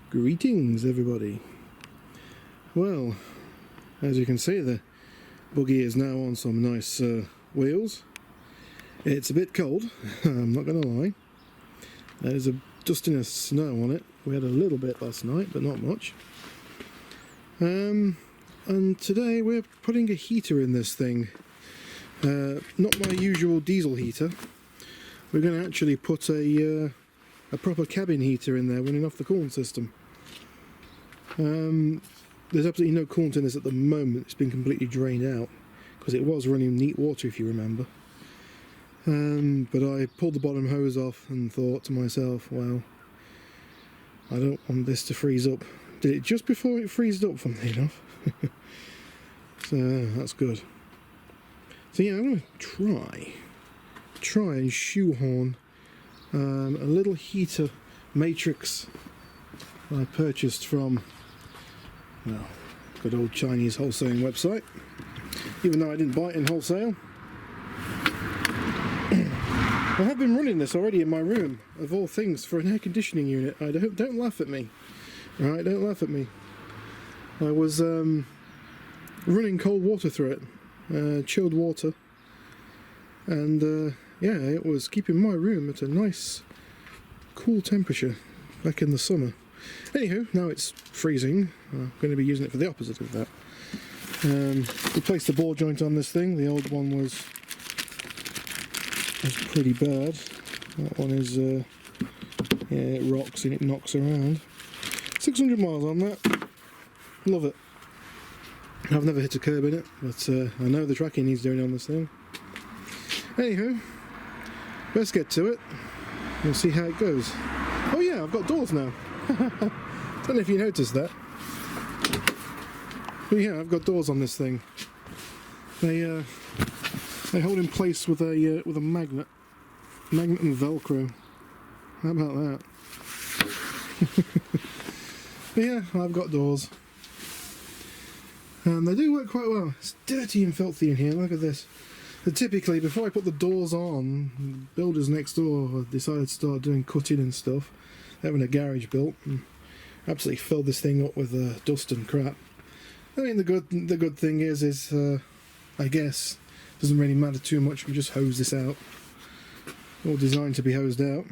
Greetings everybody. Well, as you can see, the buggy is now on some nice wheels. It's a bit cold, I'm not going to lie. There's a dusting of snow on it. We had a little bit last night, but not much. And today we're putting a heater in this thing. Not my usual diesel heater. We're going to actually put a proper cabin heater in there running off the coolant system. There's absolutely no coolant in this at the moment. It's been completely drained out because it was running neat water, if you remember. But I pulled the bottom hose off and thought to myself, well, I don't want this to freeze up. Did it just before it freezed up, funnily enough. So that's good. So yeah, I'm going to try and shoehorn a little heater matrix I purchased from, well, good old Chinese wholesaling website, even though I didn't buy it in wholesale. I have been running this already in my room, of all things, for an air conditioning unit. Don't laugh at me, alright, don't laugh at me. I was running cold water through it, chilled water, and yeah, it was keeping my room at a nice cool temperature back in the summer. Anywho, now it's freezing. I'm going to be using it for the opposite of that. Replaced the ball joint on this thing. The old one was pretty bad. That one is, yeah, it rocks and it knocks around. 600 miles on that. Love it. I've never hit a curb in it, but I know the tracking needs doing on this thing. Anywho, let's get to it and see how it goes. Oh yeah, I've got doors now. Don't know if you noticed that. But yeah, I've got doors on this thing. They hold in place with a magnet and Velcro. How about that? But yeah, I've got doors, and they do work quite well. It's dirty and filthy in here. Look at this. So typically, before I put the doors on, builders next door decided to start doing cutting and stuff, having a garage built, and absolutely filled this thing up with dust and crap. I mean, the good thing is I guess doesn't really matter too much. We just hose this out. All designed to be hosed out.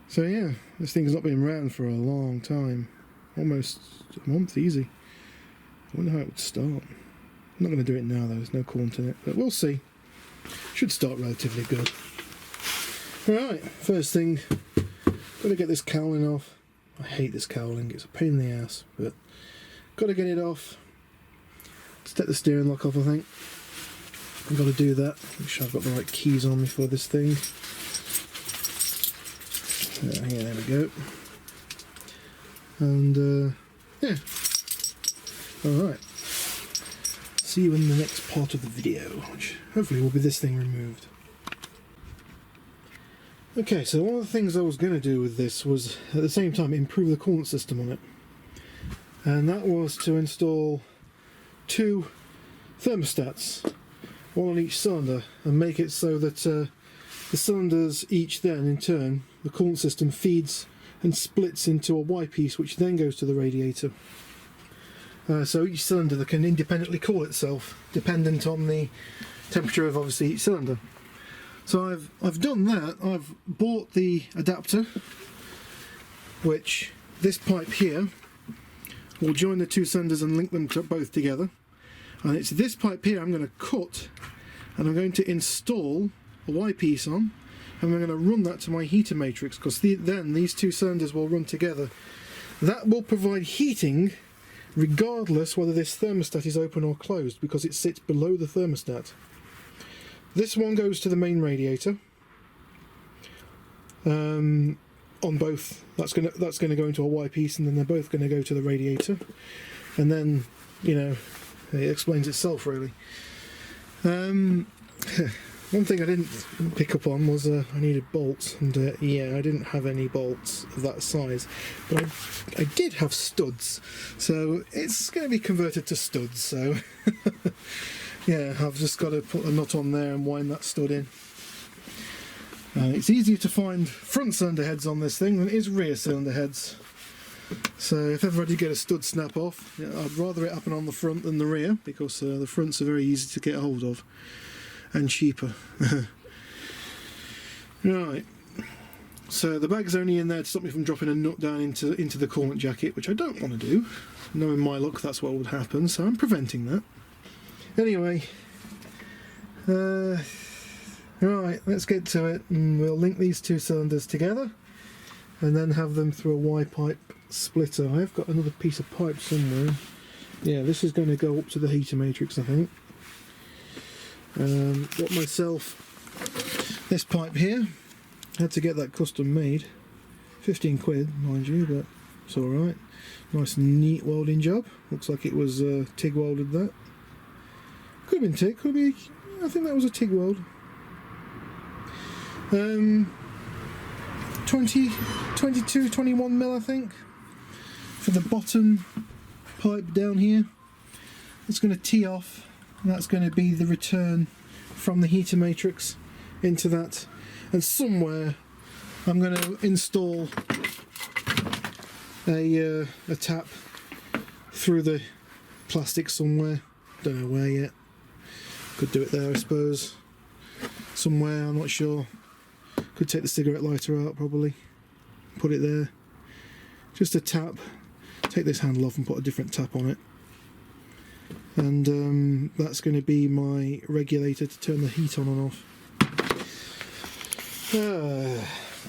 So yeah, this thing's not been around for a long time, almost a month easy. I wonder how it would start. I'm not going to do it now though, there's no coolant in it, but we'll see. Should start relatively good. Alright, first thing, got to get this cowling off. I hate this cowling, it's a pain in the ass, but got to get it off. Let's take the steering lock off, I think. I've got to do that, make sure I've got the right keys on me for this thing. Yeah, there we go. And yeah, alright. See you in the next part of the video, which hopefully will be this thing removed. Okay, so one of the things I was going to do with this was at the same time improve the coolant system on it, and that was to install 2 thermostats, one on each cylinder, and make it so that the cylinders each then in turn the coolant system feeds and splits into a Y piece, which then goes to the radiator. So each cylinder that can independently cool itself, dependent on the temperature of obviously each cylinder. So I've done that. I've bought the adapter, which this pipe here will join the 2 cylinders and link them both together. And it's this pipe here I'm going to cut, and I'm going to install a Y piece on, and I'm going to run that to my heater matrix, because then these 2 cylinders will run together. That will provide heating regardless whether this thermostat is open or closed, because it sits below the thermostat. This one goes to the main radiator on both. That's gonna go into a Y piece, and then they're both going to go to the radiator, and then, you know, it explains itself really. One thing I didn't pick up on was I needed bolts, and yeah, I didn't have any bolts of that size, but I did have studs, so it's going to be converted to studs. So yeah, I've just got to put a nut on there and wind that stud in. It's easier to find front cylinder heads on this thing than it is rear cylinder heads. So if ever I did get a stud snap off, I'd rather it happen on the front than the rear, because the fronts are very easy to get hold of and cheaper. Right, so the bag's only in there to stop me from dropping a nut down into the coolant jacket, which I don't want to do. Knowing my luck, that's what would happen, so I'm preventing that. Anyway, right, let's get to it, and we'll link these two cylinders together and then have them through a Y-pipe splitter. I have got another piece of pipe somewhere. Yeah, this is going to go up to the heater matrix, I think. Got myself this pipe here. Had to get that custom made. 15 quid, mind you, but it's alright. Nice neat welding job. Looks like it was TIG welded, that. Could have been TIG, could be. I think that was a TIG weld. 22, 21 mil, I think, for the bottom pipe down here. It's going to tee off, and that's going to be the return from the heater matrix into that. And somewhere I'm going to install a tap through the plastic somewhere. Don't know where yet. Could do it there, I suppose. Somewhere, I'm not sure. Could take the cigarette lighter out, probably. Put it there. Just a tap. Take this handle off and put a different tap on it. And that's going to be my regulator to turn the heat on and off.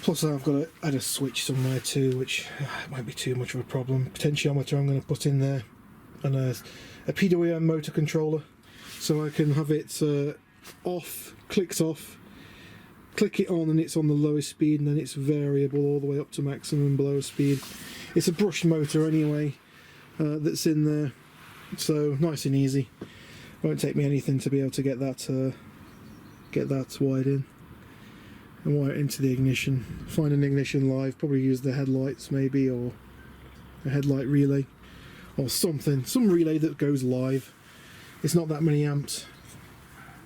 Plus I've got to add a switch somewhere too, which won't be too much of a problem. Potentiometer I'm going to put in there, and a pt1 motor controller, so I can have it off, clicked off, click it on and it's on the lowest speed, and then it's variable all the way up to maximum blower speed. It's a brushed motor anyway that's in there, so nice and easy. Won't take me anything to be able to get that wired in and wire it into the ignition. Find an ignition live, probably use the headlights maybe, or a headlight relay or something, some relay that goes live. It's not that many amps,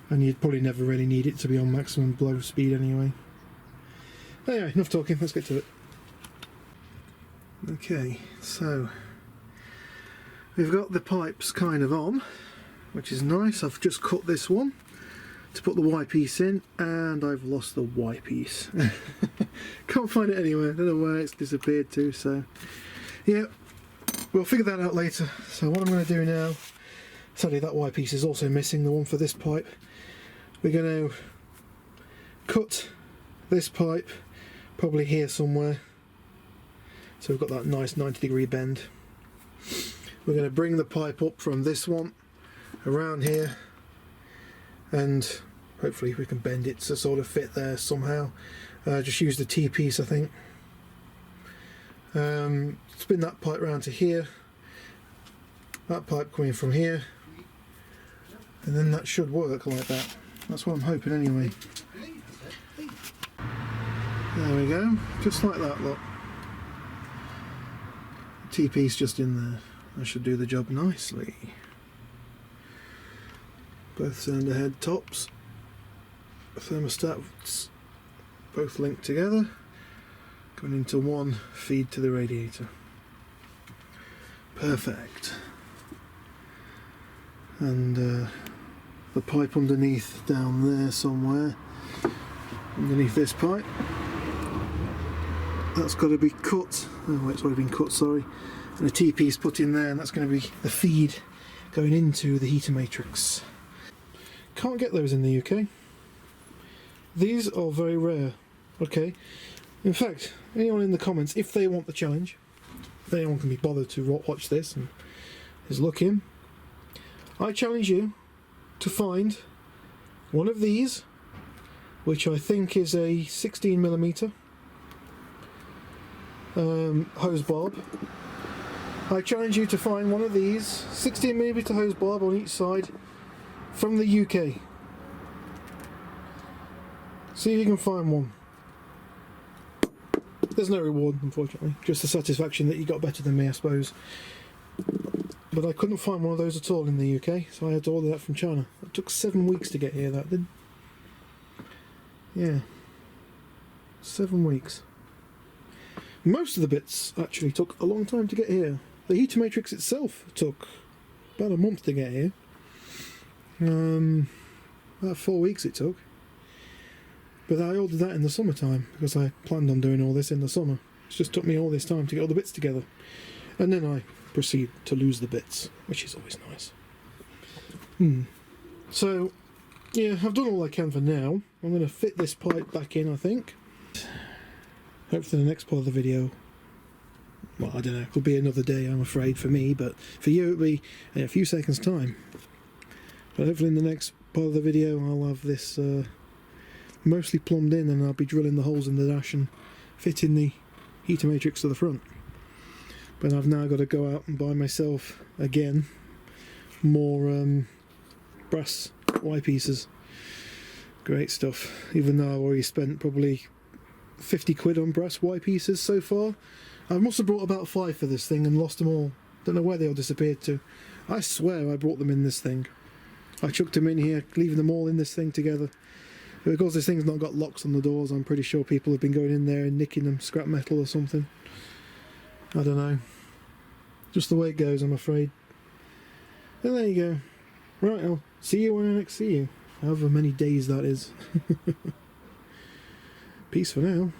and you'd probably never really need it to be on maximum blow speed anyway. Anyway, enough talking, let's get to it. Okay, so we've got the pipes kind of on, which is nice. I've just cut this one to put the Y piece in, and I've lost the Y piece. Can't find it anywhere, don't know where it's disappeared to, so yeah, we'll figure that out later. So what I'm going to do now, sadly that Y piece is also missing, the one for this pipe. We're going to cut this pipe probably here somewhere, so we've got that nice 90-degree bend. We're going to bring the pipe up from this one around here, and hopefully we can bend it to sort of fit there somehow. Just use the T-piece, I think. Spin that pipe round to here, that pipe coming from here, and then that should work like that. That's what I'm hoping anyway. There we go, just like that, look. T-piece just in there. That should do the job nicely. Both cylinder head tops, thermostats, both linked together, going into one feed to the radiator. Perfect. And the pipe underneath down there somewhere, underneath this pipe, that's got to be cut. Oh, it's already been cut, sorry. And a T-piece put in there, and that's going to be the feed going into the heater matrix. Can't get those in the UK. These are very rare. Okay. In fact, anyone in the comments, if they want the challenge, if anyone can be bothered to watch this and is looking, I challenge you to find one of these, which I think is a 16mm hose barb. I challenge you to find one of these 16mm hose barb on each side from the UK. See if you can find one. There's no reward, unfortunately, just the satisfaction that you got better than me, I suppose. But I couldn't find one of those at all in the UK, so I had to order that from China. It took 7 weeks to get here, that did. Yeah. 7 weeks. Most of the bits actually took a long time to get here. The heater matrix itself took about a month to get here. About 4 weeks it took. But I ordered that in the summertime because I planned on doing all this in the summer. It just took me all this time to get all the bits together. And then I proceed to lose the bits, which is always nice. So, yeah, I've done all I can for now. I'm going to fit this pipe back in, I think. Hopefully the next part of the video, well, I don't know, it could be another day, I'm afraid, for me, but for you it'll be in a few seconds time. But hopefully in the next part of the video I'll have this mostly plumbed in, and I'll be drilling the holes in the dash and fitting the heater matrix to the front. But I've now got to go out and buy myself, again, more brass Y pieces. Great stuff, even though I've already spent probably 50 quid on brass Y pieces so far. I must have brought about 5 for this thing and lost them all. Don't know where they all disappeared to. I swear I brought them in this thing. I chucked them in here, leaving them all in this thing together. Because this thing's not got locks on the doors, I'm pretty sure people have been going in there and nicking them, scrap metal or something. I don't know. Just the way it goes, I'm afraid. And there you go. Right, I'll see you when I next see you. However many days that is. Peace for now.